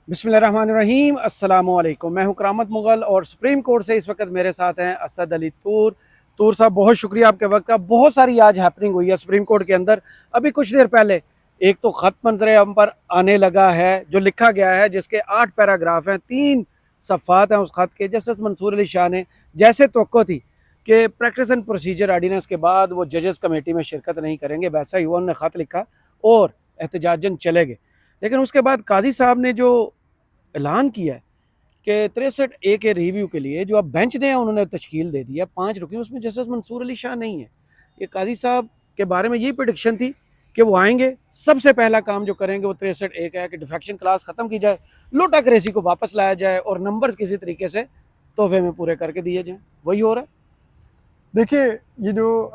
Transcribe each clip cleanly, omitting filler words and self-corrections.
बिस्मिल्लाहिर्रहमानिर्रहीम अस्सलामुअलैकुम। मैं हूं करामत मुगल और सुप्रीम कोर्ट से इस वक्त मेरे साथ हैं असद अली तूर। तूर साहब, बहुत शुक्रिया आपके वक्त का। बहुत सारी आज हैपनिंग हुई है सुप्रीम कोर्ट के अंदर। अभी कुछ देर पहले एक तो खत मंजर हम पर आने लगा है जो लिखा गया है, जिसके 8 पैराग्राफ हैं, 3 सफ़ात हैं उस खत के। जस्टिस मंसूर अली शाह ने जैसे तवक्को थी कि प्रैक्टिस एंड प्रोसीजर आर्डीनेंस के बाद वो जजेस कमेटी में शिरकत नहीं करेंगे, वैसा ही हुआ। उन्होंने खत लिखा और एहतजाजन चले गए। लेकिन उसके बाद काजी साहब ने जो ऐलान किया है कि 63A के रिव्यू के लिए जो अब बेंच ने उन्होंने तश्कील दे दिया 5 रुकनी, उसमें जस्टिस मंसूर अली शाह नहीं है। ये काजी साहब के बारे में यही प्रेडिक्शन थी कि वो आएंगे, सबसे पहला काम जो करेंगे वो 63A का है कि डिफेक्शन क्लास ख़त्म की जाए, लोटा क्रेसी को वापस लाया जाए और नंबर्स किसी तरीके से तोहफे में पूरे करके दिए जाएँ। वही हो रहा है। देखिए, ये जो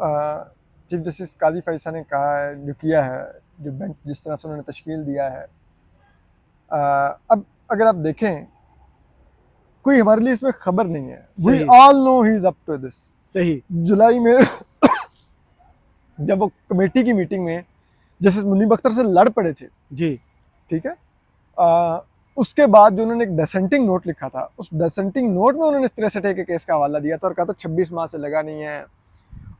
चीफ जस्टिस काजी फैसल ने कहा है, जो किया है, जो बेंच जिस तरह से उन्होंने तश्कील दिया है, अब अगर आप देखें, कोई हमारे लिए इसमें खबर नहीं है। We all know he is up to this. सही। जुलाई में जब वो कमेटी की मीटिंग में जस्टिस मुनीब अख्तर से लड़ पड़े थे, जी, ठीक है, उसके बाद जो उन्होंने एक डिसेंटिंग नोट लिखा था, उस डिसेंटिंग नोट में उन्होंने 63A के केस का हवाला दिया था और कहा था 26 माह से लगा नहीं है,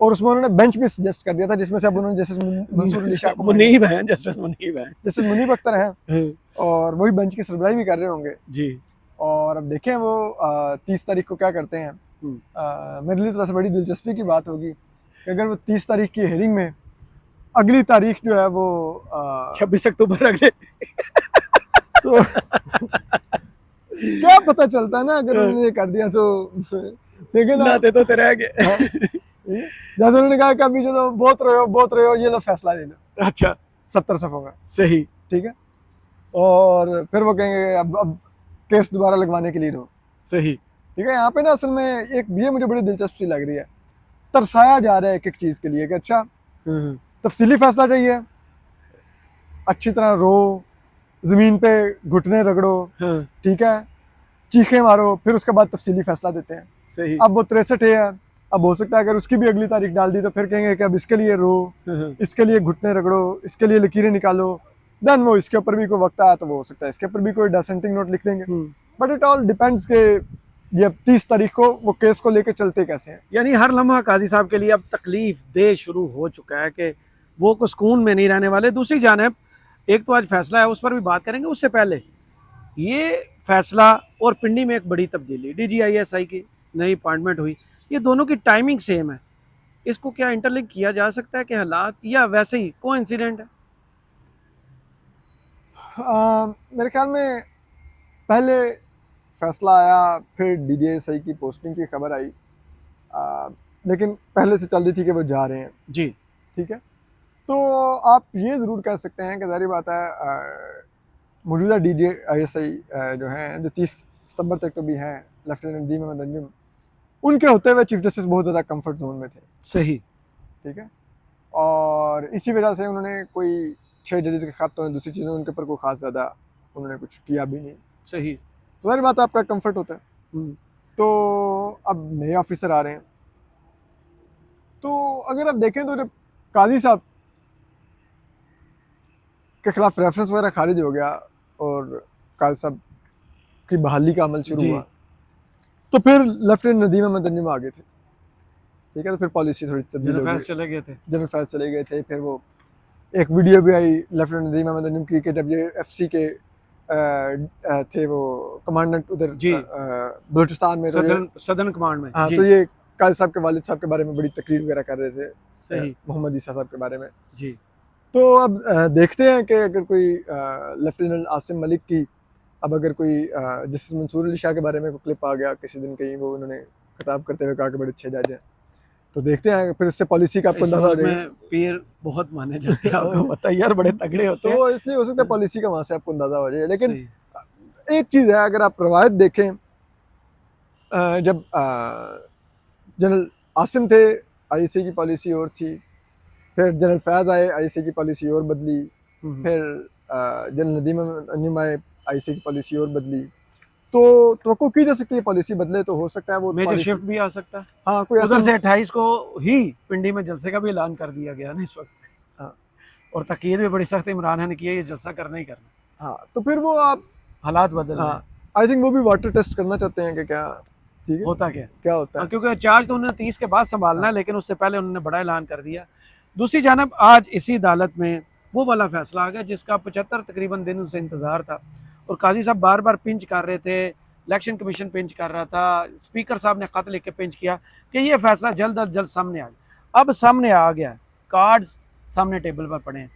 और उसमें उन्होंने बेंच भी सजेस्ट कर दिया था, जिसमें से अब उन्होंने जस्टिस मंसूर अली शाह को मुनीब हैं, जस्टिस मुनीब हैं, जस्टिस मुनीब अख्तर हैं और वही बेंच की सरबराही भी कर रहे होंगे जी। और अब देखें वो 30 तारीख को क्या करते हैं। मेरे लिए तो वैसे बड़ी दिलचस्पी की बात होगी कि अगर वो 30 तारीख की हेयरिंग में अगली तारीख जो है वो 26 अक्टूबर रख दे तो क्या पता चलता है ना, अगर उन्होंने ये कर दिया तो। लेकिन नाते तो रह गए। जैसे उन्होंने कहा कि अभी जो बहुत रहे हो, ये लो फैसला ले लो। अच्छा, 70 सफ़ों का, सही, ठीक है, और फिर वो कहेंगे अब केस दोबारा लगवाने के लिए रहो। सही, ठीक है, यहाँ पे ना असल में एक ये मुझे बड़ी दिलचस्पी लग रही है, तरसाया जा रहा है एक एक चीज़ के लिए कि अच्छा तफसीली फैसला चाहिए, अच्छी तरह रो, ज़मीन पे घुटने रगड़ो, ठीक है, चीखे मारो, फिर उसके बाद तफसीली फैसला देते हैं। सही। अब वो 63 है, अब हो सकता है अगर उसकी भी अगली तारीख डाल दी तो फिर कहेंगे कि अब इसके लिए रो, इसके लिए घुटने रगड़ो, इसके लिए लकीरें निकालो, देन वो इसके ऊपर भी कोई वक्त आया तो वो हो सकता है इसके ऊपर भी कोई डिसेंटिंग नोट लिख देंगे। बट इट ऑल डिपेंड्स के ये 30 तारीख को वो केस को लेके चलते कैसे हैं। यानी हर लम्हा काजी साहब के लिए अब तकलीफ दे शुरू हो चुका है कि वो को सुकून में नहीं रहने वाले। दूसरी जानिब एक तो आज फैसला है, उस पर भी बात करेंगे। उससे पहले ये फैसला और पिंडी में एक बड़ी तब्दीली, DGISI की नई अपॉइंटमेंट हुई, ये दोनों की टाइमिंग सेम है। इसको क्या इंटरलिंक किया जा सकता है कि हालात, या वैसे ही कोइंसिडेंट है? मेरे ख्याल में पहले फैसला आया, फिर DGISI की पोस्टिंग की खबर आई, लेकिन पहले से चल रही थी कि वो जा रहे हैं। जी, ठीक है, तो आप ये ज़रूर कह सकते हैं कि ज़ाहिर बात है मौजूदा DGISI जो हैं, जो 30 सितंबर तक तो भी हैं, लेफ्टिनेंट नदीम अहमद अंजुम, उनके होते हुए चीफ जस्टिस बहुत ज़्यादा कंफर्ट जोन में थे। सही, ठीक है, और इसी वजह से उन्होंने कोई 6 जजेस के खत तो दूसरी चीज़ें उनके ऊपर कोई ख़ास ज़्यादा उन्होंने कुछ किया भी नहीं। सही। तो ज़ाहिर बात है आपका कंफर्ट होता है। तो अब नए ऑफिसर आ रहे हैं, तो अगर आप देखें तो जब काजी साहब के खिलाफ रेफरेंस वगैरह खारिज हो गया और काजी साहब की बहाली का अमल शुरू हुआ, तो फिर लेफ्टिनेंट नदीम अहमद अंजुम आ गए थे। ठीक है, तो फिर पॉलिसी थोड़ी तब्दील हो गई, चले गए थे, जनरल फैज चले गए थे। फिर वो एक वीडियो भी आई लेफ्टिनेंट नदीम अहमद अंजुम की कि जब ये FC के थे वो कमांडेंट उधर बलूचिस्तान में, सदर्न कमांड में। हाँ, तो ये काजी साहब के वालिद साहब के बारे में बड़ी तकरीर वगैरह कर रहे थे, सही, मोहम्मद ईसा साहब के बारे में। जी। तो अब देखते हैं कि अगर कोई लेफ्टिनेंट आसिम मलिक की, अब अगर कोई जस्टिस मंसूर अली शाह के बारे में कोई क्लिप आ गया किसी दिन, कहीं वो उन्होंने खिताब करते हुए कहा कि बड़े अच्छे जज हैं, तो देखते हैं फिर उससे पॉलिसी का आपको अंदाजा हो जाएगा। पीर बहुत माने जाते हैं, आपको पता है यार, बड़े तगड़े होते हैं, तो इसलिए हो सकता है पॉलिसी का वहाँ से आपको अंदाजा हो जाए। लेकिन एक चीज़ है, अगर आप रवायत देखें, जब जनरल आसिम थे IC की पॉलिसी और थी, फिर जनरल फैज़ आए IC की पॉलिसी और बदली, फिर जनरल नदीम अंजुम आए IC की पॉलिसी और बदली। तो की जा सकती है पॉलिसी बदले, तो हो सकता है वो मेजर शिफ्ट भी आ सकता है। हाँ, कोई उधर से 28 को ही पिंडी में जलसे का भी ऐलान कर दिया गया ना इस वक्त। हाँ, और तकीद भी बड़ी सख्त इमरान खान ने की है, ये जलसा करना ही करना। हाँ, तो फिर वो आप हालात बदल रहे हैं। हाँ, आई थिंक वो भी वाटर टेस्ट करना चाहते हैं कि क्या ठीक है होता क्या है? क्या होता है। हाँ, क्योंकि चार्ज तो उन्होंने 30 के बाद संभालना है, लेकिन उससे पहले उन्होंने बड़ा ऐलान कर दिया। दूसरी जानब आज इसी अदालत में वो वाला फैसला आ गया जिसका 75 तकरीबन दिन उनसे इंतजार था, और काजी साहब बार बार पिंच कर रहे थे, इलेक्शन कमीशन पिंच कर रहा था, स्पीकर साहब ने खत लिख के पिंच किया कि ये फैसला जल्द अज जल्द सामने आ गया। अब सामने आ गया, कार्ड्स सामने टेबल पर पड़े हैं।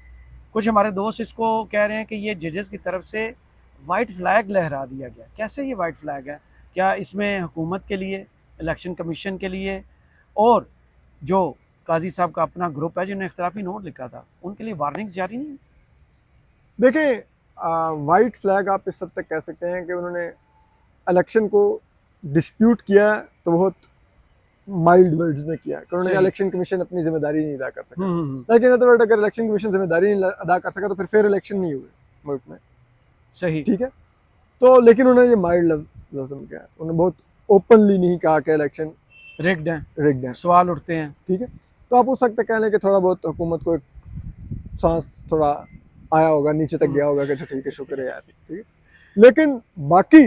कुछ हमारे दोस्त इसको कह रहे हैं कि ये जजेस की तरफ से वाइट फ्लैग लहरा दिया गया। कैसे ये वाइट फ्लैग है? क्या इसमें हुकूमत के लिए, इलेक्शन कमीशन के लिए, और जो काजी साहब का अपना ग्रुप है जिन्होंने इख्तलाफी नोट लिखा था, उनके लिए वार्निंग्स जारी नहीं? देखिए, वाइट फ्लैग आप इस हद तक कह सकते हैं कि उन्होंने इलेक्शन को डिस्प्यूट किया तो बहुत माइल्ड वर्ड्स में किया कि उन्होंने सही। इलेक्शन कमीशन अपनी जिम्मेदारी नहीं अदा कर सका। हम्म। लेकिन अदरवाइज अगर इलेक्शन कमीशन जिम्मेदारी नहीं अदा कर सका तो फिर फेयर इलेक्शन नहीं हुए मुल्क में, सही। ठीक है। तो लेकिन उन्होंने ये माइल्ड लफ्ज़ में किया, उन्होंने बहुत ओपनली नहीं कहा कि इलेक्शन रिग्ड है, रिग्ड है, सवाल उठते हैं। ठीक है। तो आप हो सकता है कह लें कि थोड़ा बहुत हुकूमत को एक सांस थोड़ा आया होगा, नीचे तक गया होगा कि अच्छा ठीक है, शुक्र है यार, ठीक है। लेकिन बाकी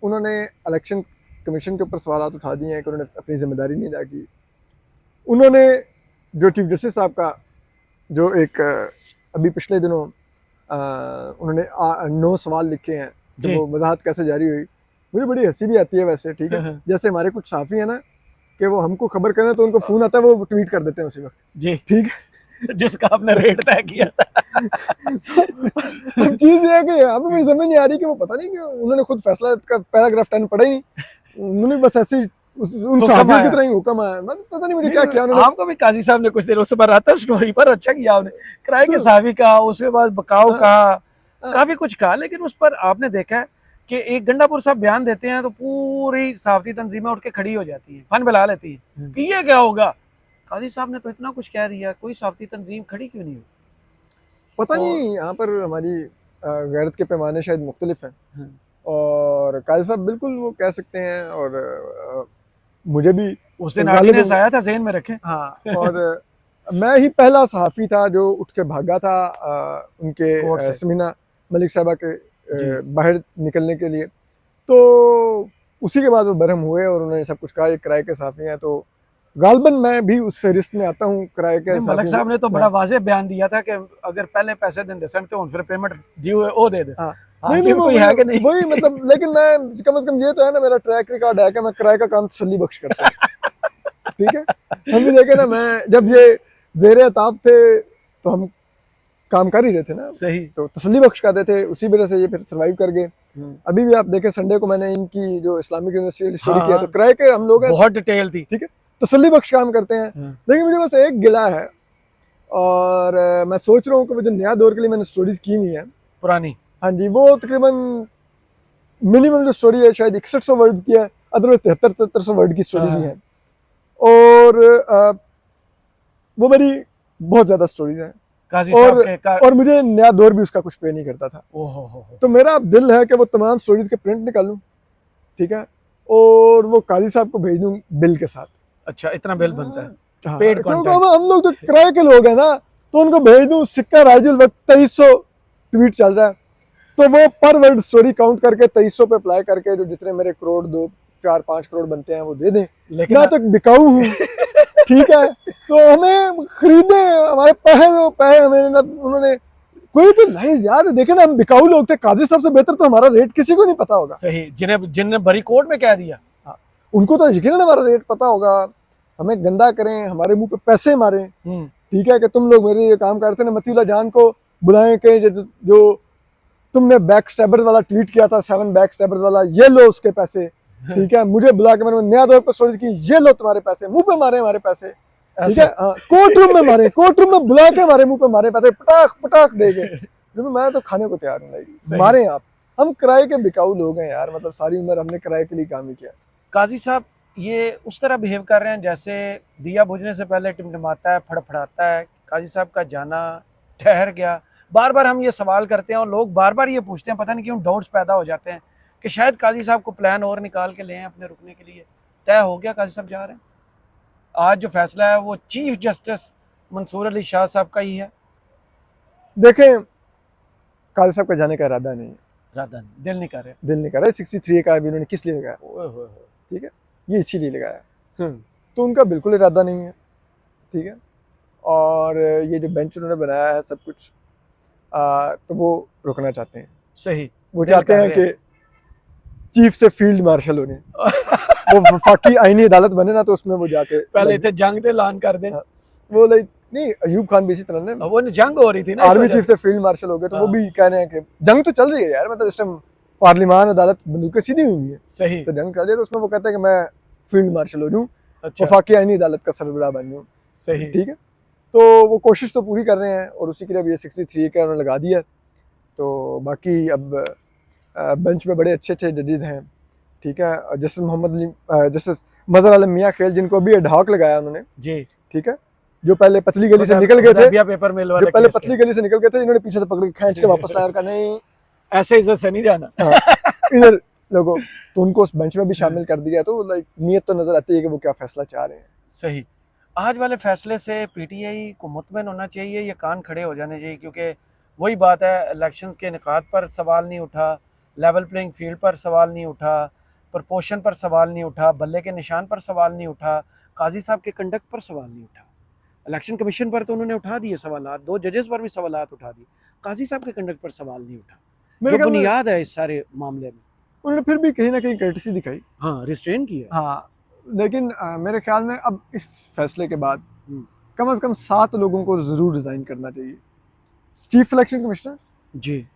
उन्होंने इलेक्शन कमीशन के ऊपर सवाल उठा दिए हैं कि उन्होंने अपनी जिम्मेदारी नहीं अदा की। उन्होंने जो चीफ जस्टिस साहब का जो एक अभी पिछले दिनों उन्होंने 9 सवाल लिखे हैं, जी। जब वो वजाहत कैसे जारी हुई, मुझे बड़ी हंसी भी आती है वैसे, ठीक है। जैसे हमारे कुछ साफ़ी है ना कि वो हमको खबर करें तो उनको फ़ोन आता है, वो ट्वीट कर देते हैं उसी वक्त, जी। ठीक है। जिसका आपने रेट तय किया था। अब चीज़ ये है कि हमें मुझे समझ नहीं आ रही कि वो पता नहीं कि उन्होंने खुद फैसला का पैराग्राफ 10 पढ़ा ही नहीं, उन्होंने बस ऐसे ही उन साफियों की तरह ही हुक्म आया, पता नहीं मुझे क्या किया उन्होंने। आपको भी काजी साहब ने कुछ देर उससे पर आता स्टोरी पर अच्छा किया आपने, किराए के साहबी का, उसके बाद बकाऊ कहा, काफी कुछ कहा, लेकिन उस पर आपने देखा है कि एक गंडापुर साहब बयान देते हैं तो पूरी साफती तंजीमें उठ के खड़ी हो जाती हैं, फन बुला लेती हैं कि ये क्या होगा। काजी साहब ने तो इतना कुछ कह दिया, कोई साफती तंजीम खड़ी क्यों नहीं हुई? पता नहीं, यहाँ पर हमारी गैरत के पैमाने शायद मुख्तलिफ हैं, और काजी साहब बिल्कुल वो कह सकते हैं, और मुझे भी उस दिन आर्डिनेंस आया था, ज़हन में रखें। हाँ, और मैं ही पहला सहाफ़ी था जो उठ के भागा था उनके समीना मलिक साहबा के बाहर निकलने के लिए। तो उसी के बाद वो बरहम हुए और उन्होंने सब कुछ कहा, ये किराए के सहाफ़ी हैं, तो गालबन मैं भी उस फहरिस्त में आता हूँ किराए के। मलिक साहब ने तो बड़ा वाज़ेह बयान दिया था कि अगर पहले पैसे देंगे सन तो फिर पेमेंट दी हुए वो दे दे। नहीं, कोई है कि नहीं वही, मतलब, लेकिन मैं कम से कम ये तो है ना, मेरा ट्रैक रिकॉर्ड है कि मैं किराए का काम तसल्ली बख्श करता हूँ। ठीक है, हम भी देखे ना, मैं जब ये ज़ेरे अताब थे तो हम काम कर ही रहे थे ना, सही, तो तसल्ली बख्श कर रहे थे, उसी वजह से ये फिर सर्वाइव कर गए। अभी भी आप देखें, संडे को मैंने इनकी जो इस्लामिक यूनिवर्सिटी स्टोरी किया, तो किराए के हम लोग बहुत डिटेल थी, ठीक है, तसल्ली बख्श काम करते हैं। लेकिन मुझे बस एक गिला है, और मैं सोच रहा हूँ कि वो जो नया दौर के लिए मैंने स्टोरीज की नहीं है, पुरानी, हाँ जी, वो तकरीबन मिनिमम जो स्टोरी है शायद 6100 वर्ड की है, अदरवाइज 7300 वर्ड की स्टोरी भी है, और वो मेरी बहुत ज्यादा स्टोरीज हैं, और मुझे नया दौर भी उसका कुछ पे नहीं करता था। तो मेरा अब दिल है कि वो तमाम स्टोरीज के प्रिंट निकालूं, ठीक है, और वो काजी साहब को भेज दूं बिल के साथ। अच्छा, इतना बिल बनता है? हाँ, क्योंकि हम लोग तो किराए के लोग हैं ना, तो उनको भेज दूं सिक्का राजुल वक्त 2300 ट्वीट चल रहा है, तो वो पर वर्ड स्टोरी काउंट करके 2300 पे अप्लाई करके जो जितने मेरे करोड़ 2 4 5 करोड़ बनते हैं वो दे दें। लेकिन मैं तो बिकाऊ हूँ। ठीक है, तो हमें खरीदे, हमारे पैसे हमें ना, उन्होंने कोई तो लाइज यार, देखे ना, हम बिकाऊ लोग थे, काजी साहब से बेहतर तो हमारा रेट किसी को नहीं पता होगा। सही, जिन्हें बड़ी कोर्ट में कह दिया, उनको तो यकीनन हमारा रेट पता होगा। हमें गंदा करें, हमारे मुंह पे पैसे मारें, ठीक है, कि तुम लोग मेरे ये काम करते ना, मतीउल्लाह जान को बुलाएं के जो तुमने बैक स्टैबर्स वाला ट्वीट किया था, 7 बैक स्टैबर्स वाला, ये लो उसके पैसे, ठीक है, मुझे बुला के मैंने नया दौर पर स्टोरी की, ये लो तुम्हारे पैसे, मुंह पे मारे हमारे पैसे, ठीक है, कोर्ट रूम में मारे, कोर्ट रूम में बुला के हमारे मुंह पे मारे पैसे, पटाख पटाख देंगे। मैं तो खाने को तैयार हूँ, मारे आप, हम किराए के बिकाऊ लोग हैं यार, मतलब सारी उम्र हमने किराए के लिए काम ही किया। काजी साहब ये उस तरह बिहेव कर रहे हैं जैसे दिया बुझने से पहले टिमटिमाता है, फड़फड़ाता है। काजी साहब का जाना ठहर गया। बार बार हम ये सवाल करते हैं और लोग बार बार ये पूछते हैं, पता नहीं क्यों डाउट्स पैदा हो जाते हैं कि शायद काजी साहब को प्लान और निकाल के ले हैं अपने रुकने के लिए। तय हो गया, काजी साहब जा रहे हैं। आज जो फैसला है वो चीफ जस्टिस मंसूर अली शाह साहब का ही है। देखें, काजी साहब का जाने का इरादा नहीं है, इरादा नहीं, दिल नहीं कर रहा। दिल नहीं कर रहा है। 63 का अभी उन्होंने किस लिए लगाया, ओए होए होए। ठीक है, ये इसीलिए लगाया, हम्म, तो उनका बिल्कुल इरादा नहीं है, ठीक है। और ये जो बेंच उन्होंने बनाया है सब कुछ, तो वो रोकना चाहते हैं। सही, वो दिल चाहते कर हैं रहे कि चीफ से फील्ड मार्शल होने, वो वफाकी आईनी अदालत बने ना, तो उसमें वो जाके पहले इतने जंग दे ऐलान कर दें। हाँ, वो लाइक नहीं, अयूब खान भी इसी तरह ने अब वो जंग हो रही थी ना इस आर्मी वजह चीफ से। से फील्ड मार्शल हो गए, तो वो हाँ। भी कह रहे हैं कि जंग तो चल रही है यार, मतलब इस टाइम पार्लियामान अदालत बंदूकें सीधी हुई है, सही, तो जंग चल रही है, तो उसमें वो कहते हैं कि मैं फील्ड मार्शल हो जाऊं, अच्छा, वफाकी आईनी अदालत का सरबराह बन जाऊं, सही, ठीक है। तो वो कोशिश तो पूरी कर रहे हैं, और उसी के लिए अब ये 63 का उन्होंने लगा दिया। तो बाकी अब बेंच में बड़े अच्छे अच्छे जजेस हैं, ठीक है। जस्टिस मोहम्मद अली, जस्टिस मजहर आलम मियां खेल, जिनको अभी एडहॉक लगाया उन्होंने, जी। ठीक है, जो पहले पतली गली से निकल गए थे, हुदैबिया पेपर मिल वाला जो पहले केस के। पतली गली से निकल गए थे, इन्होंने पीछे से पकड़ के खींच के वापस लाया, का नहीं ऐसे इज्जत से नहीं जाना। हाँ, इधर लोगों, तो उनको उस बेंच में भी शामिल कर दिया, तो लाइक नीयत तो नजर आती है कि वो क्या फैसला चाह रहे हैं। सही। आज वाले फैसले से पीटीआई को मुतमईन होना चाहिए या कान खड़े हो जाने चाहिए? क्योंकि वही बात है, इलेक्शंस के इनेकाद पर सवाल नहीं उठा, लेवल प्लेइंग फील्ड पर सवाल नहीं उठा, प्रपोर्शन पर सवाल नहीं उठा, बल्ले के निशान पर सवाल नहीं उठा, काजी साहब के कंडक्ट पर सवाल नहीं उठा। इलेक्शन कमीशन पर तो उन्होंने उठा दिए सवाल, 2 जजेस पर भी सवाल उठा दिए, काजी साहब के कंडक्ट पर सवाल नहीं उठा, मेरे जो ख्याल में बुनियाद है इस सारे मामले में। उन्होंने फिर भी कहीं ना कहीं कर्टसी दिखाई, हाँ, रिस्ट्रेन किया। हाँ, लेकिन मेरे ख्याल में अब इस फैसले के बाद हम्म, कम से कम 7 लोगों को जरूर रिजाइन करना चाहिए। चीफ इलेक्शन कमिश्नर, जी,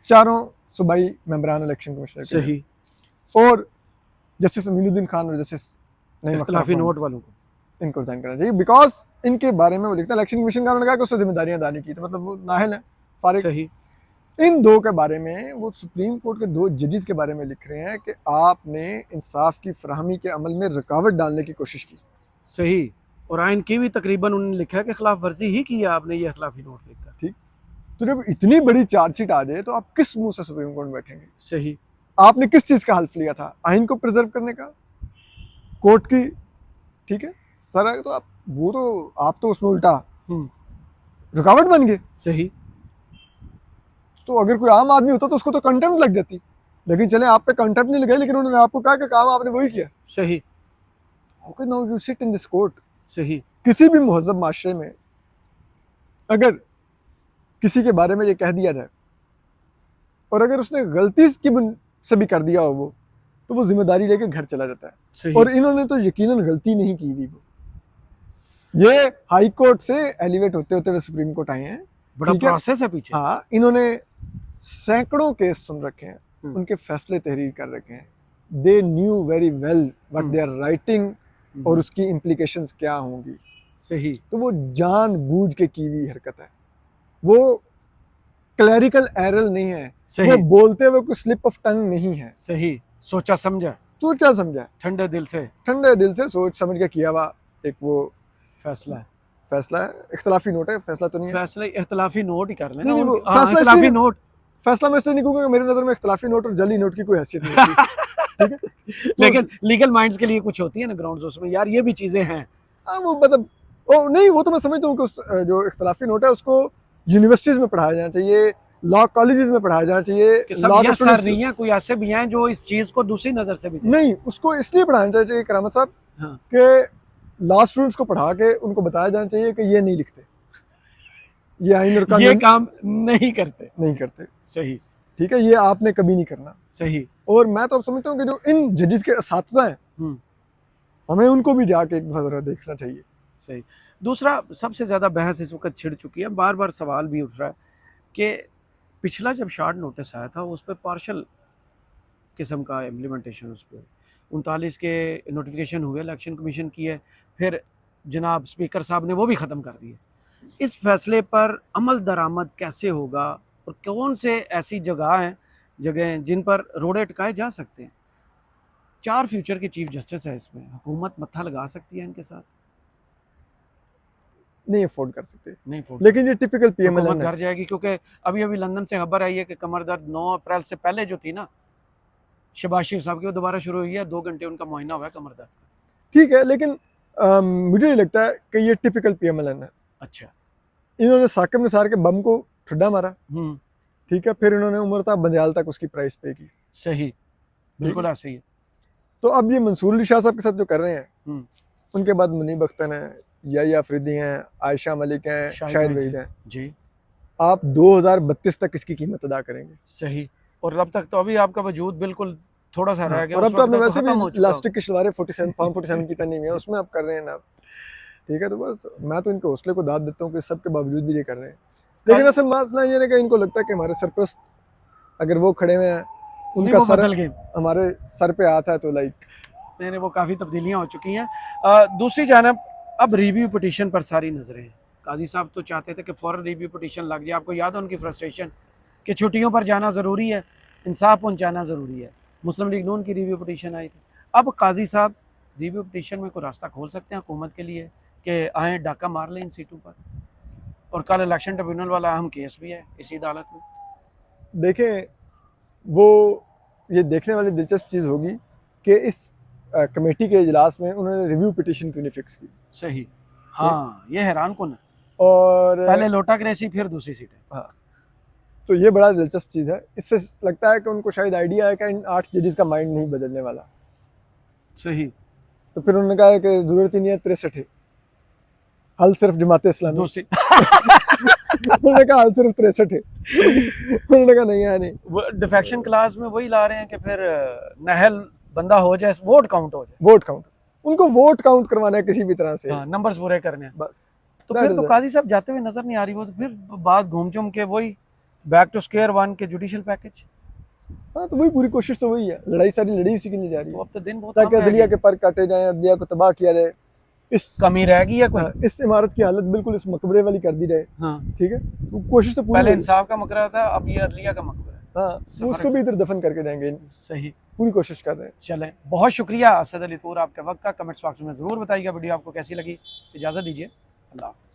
चारों सूबाई मेंबरान इलेक्शन कमिश्नर के लिए, सही, और जस्टिस अमीनुद्दीन खान और जस्टिस नईम अख्तर इख्तलाफी खान, नोट वालों को। इनको रिजाइन करना चाहिए, बिकॉज इनके बारे में वो लिखता है, इलेक्शन कमीशन का उन्होंने कहा कि उससे जिम्मेदारियां अदा नहीं की, तो मतलब वो नाहल है, फारिग। सही, इन दो के बारे में, वो सुप्रीम कोर्ट के 2 जजेस के बारे में लिख रहे हैं कि आपने इंसाफ की फराहमी के अमल में रुकावट डालने की कोशिश की। सही। और आइन की भी तकरीबन उन्होंने लिखा है कि खिलाफ वर्जी ही की है आपने, ये इख्तलाफी नोट लिखकर। ठीक, तो जब इतनी बड़ी चार्जशीट आ जाए, तो आप किस मुंह से सुप्रीम कोर्ट में बैठेंगे? सही, आपने किस चीज का हल्फ लिया था? आइन को प्रिजर्व करने का, कोर्ट की, ठीक है, सर, तो आप तो उसमें उल्टा रुकावट बन गए। सही, तो अगर कोई आम आदमी होता तो उसको तो कंटेम्प्ट लग जाती, लेकिन चले आप पे कंटेम्प्ट नहीं लगाई, लेकिन उन्होंने आपको कहा कि काम आपने वही किया। सही, how can now you sit in this court? सही, किसी भी मुहज़्ज़ब माशरे में अगर किसी के बारे में ये कह दिया जाए, और अगर उसने गलती से भी कर दिया हो वो, तो वो जिम्मेदारी लेके घर चला जाता है। सही। और इन्होंने तो यकीनन गलती नहीं की हुई, वो ये हाई कोर्ट से एलिवेट होते होते हुए सुप्रीम कोर्ट आए हैं, बड़ा ठीक है? प्रोसेस है पीछे। हाँ, इन्होंने सैकड़ों केस सुन रखे हैं, हम्म। उनके फैसले तहरीर कर रखे हैं। They knew very well what they are writing, और उसकी इम्प्लीकेशंस क्या होंगी। सही, तो वो जानबूझ के की हुई हरकत है, वो क्लैरिकल एरर नहीं है, वो सही, बोलते हुए कोई स्लिप ऑफ टंग नहीं है, सही, सोचा समझा, सोचा समझा, ठंडे दिल से ठंडे दिल से सोच समझ के किया हुआ एक वो फैसला है। फैसला है। इख्तलाफी नोट है, फैसला तो नहीं है। फैसला इख्तलाफी नोट ही कर लेना। नहीं, वो हाँ, फैसला इख्तलाफी इसलिए- नोट। फैसला मैं इसलिए नहीं कहूँगा, मेरी नज़र में इख्तलाफी नोट और जली नोट की कोई हैसियत नहीं होती, ठीक है। लेकिन लीगल माइंड्स के लिए कुछ होती है ना ग्राउंड्स, उसमें यार ये भी चीजें हैं। हाँ, वो मतलब ओ नहीं, वो तो मैं समझता हूँ कि जो इख्तलाफी नोट है उसको यूनिवर्सिटीज़ में पढ़ाया जाना चाहिए, लॉ कॉलेजेस में पढ़ाया जाना चाहिए। कि सब law के यस सर students- नहीं है, कोई ऐसे भी हैं जो इस चीज को दूसरी नजर से भी देखें। नहीं, उसको इसलिए पढ़ाना चाहिए करामत साहब हाँ, कि लॉ स्टूडेंट्स को पढ़ा के उनको बताया जाना चाहिए कि ये नहीं लिखते, ये आइन और ये कानून काम नहीं करते। नहीं करते, सही, ठीक है, ये आपने कभी नहीं करना। सही, और मैं तो अब समझता हूँ कि जो इन जजेस के असातिज़ा हैं, हम्म, हमें उनको भी जाके एक दफ़ा ज़रा देखना चाहिए। सही। दूसरा, सबसे ज्यादा बहस इस वक्त छिड़ चुकी है, बार बार सवाल भी उठ रहा है कि पिछला जब शार्ट नोटिस आया था उस पर पार्शल किस्म का इम्प्लीमेंटेशन, उस पर 39 के नोटिफिकेशन हुए, इलेक्शन कमीशन की है, फिर जनाब स्पीकर साहब ने वो भी ख़त्म कर दिए। इस फैसले पर अमल दरामद कैसे होगा, और कौन से ऐसी जगह जिन पर रोड़े टिकाए जा सकते हैं? 4 फ्यूचर के चीफ जस्टिस है इसमें, हुकूमत मत्था लगा सकती है इनके साथ? नहीं अफोर्ड कर सकते, नहीं फोड़ लेकिन ये टिपिकल पीएमएल हुकूमत है। घर जाएगी, क्योंकि अभी लंदन से खबर आई है कि कमर दर्द 9 अप्रैल से पहले जो थी ना शहबाज शरीफ साहब की, वो दोबारा शुरू हुई है। 2 घंटे उनका मुआयना हुआ है कमर दर्द का। ठीक है, लेकिन मुझे ये लगता है कि ये टिपिकल पीएमएल है। अच्छा, इन्होंने साकिब निसार के बम को ठुड्डा मारा, ठीक है, फिर इन्होंने उमरता बंदयाल तक उसकी प्राइस पे की। सही, बिल्कुल ऐसे ही है। तो अब ये मंसूर अली शाह साहब के साथ जो कर रहे हैं, हम्म, उनके बाद मुनीब अख्तर हैं, याया अफरीदी हैं, आयशा मलिक हैं, शाहिद वहीद हैं, जी आप 2032 तक इसकी कीमत अदा करेंगे। सही। और अब तक तो अभी आपका वजूद बिल्कुल थोड़ा सा रह गया, और उस अब तो वक्त आपने तक वैसे खत्म हो भी चुका इलास्टिक की शलवारें 47 फॉर्म 47 की पहनी हुई है, उसमें आप कर रहे हैं ना। ठीक है, तो बस मैं तो इनके हौसले को दाद देता हूँ कि सब के बावजूद भी ये कर रहे हैं। लेकिन असल मसला ये है कि इनको लगता है कि हमारे सरपरस्त अगर वो खड़े हुए हैं, नहीं, उनका वो सर बदल गए। हमारे सर पे आता है, तो लाइक नहीं नहीं, वो काफ़ी तब्दीलियाँ हो चुकी हैं। दूसरी जानब अब रिव्यू पिटीशन पर सारी नजरें हैं। काजी साहब तो चाहते थे कि फ़ौरन रिव्यू पिटीशन लग जाए। आपको याद है उनकी फ्रस्ट्रेशन कि छुट्टियों पर जाना ज़रूरी है, इंसाफ पहुंचाना ज़रूरी है। मुस्लिम लीग नून की रिव्यू पिटीशन आई थी। अब काजी साहब रिव्यू पिटीशन में कोई रास्ता खोल सकते हैं हुकूमत के लिए कि आएँ डाका मार लें इन सीटों पर। और कल इलेक्शन ट्रिब्यूनल वाला अहम केस भी है इसी अदालत में। देखें, वो ये देखने वाली दिलचस्प चीज़ होगी कि इस कमेटी के इजलास में उन्होंने रिव्यू पिटीशन क्यों नहीं फिक्स की। सही, हाँ ये हैरान कौन है। और पहले लोटा क्रेसी फिर दूसरी सीट है। हाँ, तो ये बड़ा दिलचस्प चीज़ है। इससे लगता है कि उनको शायद आइडिया है कि इन 8 जजेस का माइंड नहीं बदलने वाला। सही, तो फिर उन्होंने कहा है कि ज़रूरत ही नहीं है 63 है, हल सिर्फ जमात इस्लामी। दूसरी उन्होंने कहा हल सिर्फ 63 है। उन्होंने कहा नहीं है, नहीं। वो डिफेक्शन क्लास में वही ला रहे हैं कि फिर नहल बंदा हो जाए, वोट काउंट हो जाए। वोट काउंट, उनको वोट काउंट करवाना है किसी भी तरह से, हाँ, नंबर्स पूरे करने हैं। बस। तो That फिर is तो it. काजी साहब जाते हुए नजर नहीं आ रही। वो तो फिर बात घूम चुम के वही बैक टू स्क्वायर वन के जुडिशियल पैकेज। हाँ, तो वही पूरी कोशिश तो वही है, लड़ाई सारी लड़ी इसी के लिए जा रही तो है, अब तो दिन बहुत कम ताकि रह अदलिया गए। के पर काटे जाएं, अदलिया को तबाह किया जाए। इस कमी रह गई है कोई। इस इमारत की हालत बिल्कुल इस मकबरे वाली कर दी जाए। हाँ, ठीक है, तो कोशिश तो पूरी पहले होगी। इंसाफ का मकबरा था, अब ये अदलिया का मकबरा है। हाँ, तो उसको भी इधर दफन करके जाएंगे, सही, पूरी कोशिश कर रहे हैं। चलें, बहुत शुक्रिया असद अली तूर आपके वक्त का। कमेंट्स बॉक्स में ज़रूर बताइएगा वीडियो आपको कैसी लगी। इजाज़त दीजिए, अल्लाह हाफ़िज़।